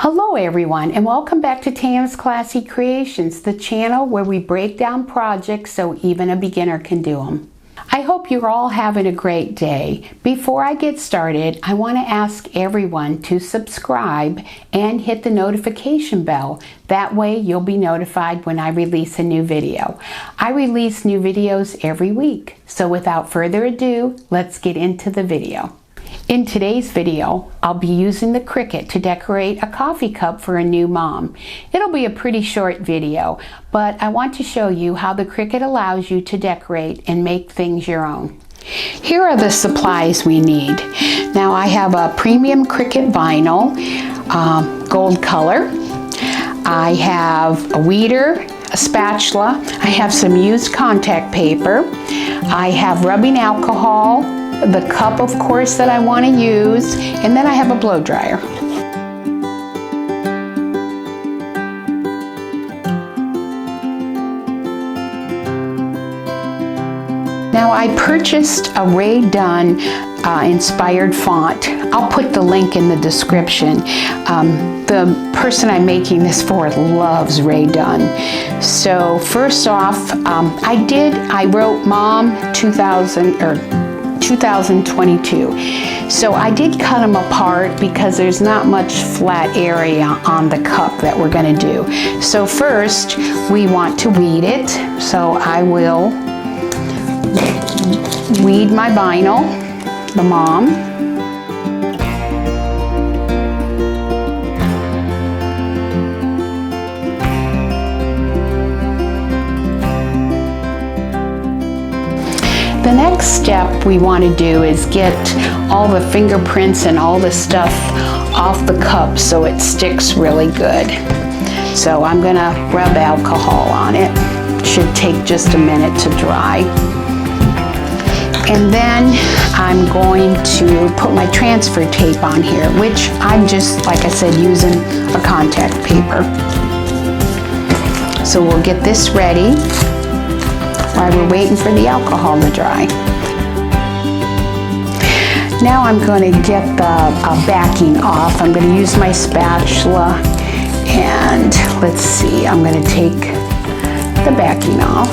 Hello everyone, and welcome back to Tam's Classy Creations, the channel where we break down projects so even a beginner can do them. I hope you're all having a great day. Before I get started, I want to ask everyone to subscribe and hit the notification bell. That way you'll be notified when I release a new video. I release new videos every week. So without further ado, let's get into the video. In today's video, I'll be using the Cricut to decorate a coffee cup for a new mom. It'll be a pretty short video, but I want to show you how the Cricut allows you to decorate and make things your own. Here are the supplies we need. Now I have a premium Cricut vinyl, gold color. I have a weeder, a spatula. I have some used contact paper. I have rubbing alcohol, the cup, of course, that I want to use, and then I have a blow dryer. Now I purchased a Rae Dunn inspired font. I'll put the link in the description. The person I'm making this for loves Rae Dunn. So first off, I wrote Mom 2022. So I did cut them apart because there's not much flat area on the cup that we're going to do. So first we want to weed it. So I will weed my vinyl, the Mom. The next step we want to do is get all the fingerprints and all the stuff off the cup so it sticks really good. So I'm going to rub alcohol on it. Should take just a minute to dry. And then I'm going to put my transfer tape on here, which I'm just, like I said, using a contact paper. So we'll get this ready while we're waiting for the alcohol to dry. Now I'm going to get the backing off. I'm going to use my spatula, and let's see, I'm going to take the backing off.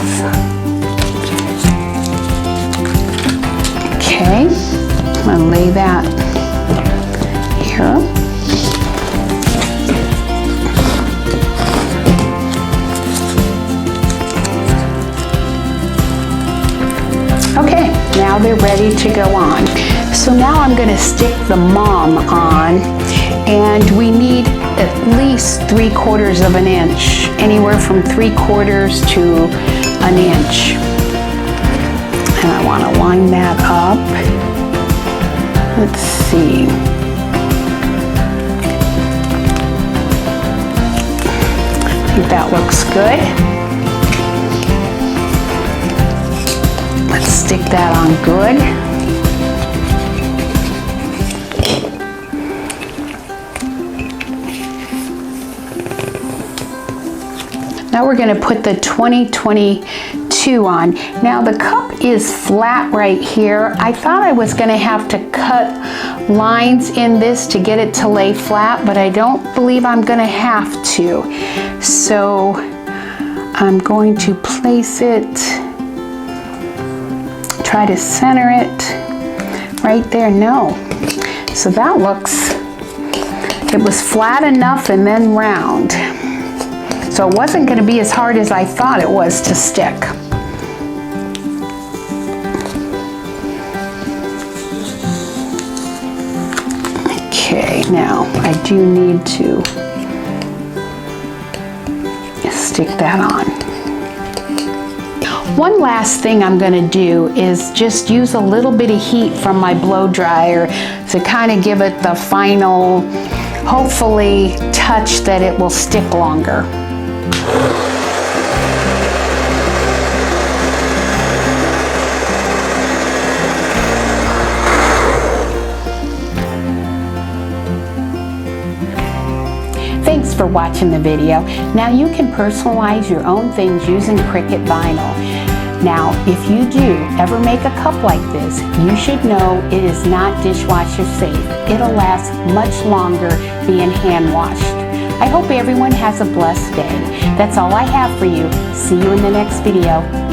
Okay, I'm going to lay that here. Okay, now they're ready to go on. So now I'm going to stick the Mom on, and we need at least 3/4 of an inch, anywhere from 3/4 to an inch. And I want to line that up. Let's see. I think that looks good. Let's stick that on good. Now we're going to put the 2022 on. Now the cup is flat right here. I thought I was going to have to cut lines in this to get it to lay flat, but I don't believe I'm going to have to. So I'm going to place it, try to center it right there. No. So that looks, it was flat enough and then round. So it wasn't going to be as hard as I thought it was to stick. Okay, now I do need to stick that on. One last thing I'm going to do is just use a little bit of heat from my blow dryer to kind of give it the final, hopefully, touch that it will stick longer. Thanks for watching the video. Now you can personalize your own things using Cricut vinyl. Now, if you do ever make a cup like this, you should know it is not dishwasher safe. It'll last much longer being hand washed. I hope everyone has a blessed day. That's all I have for you. See you in the next video.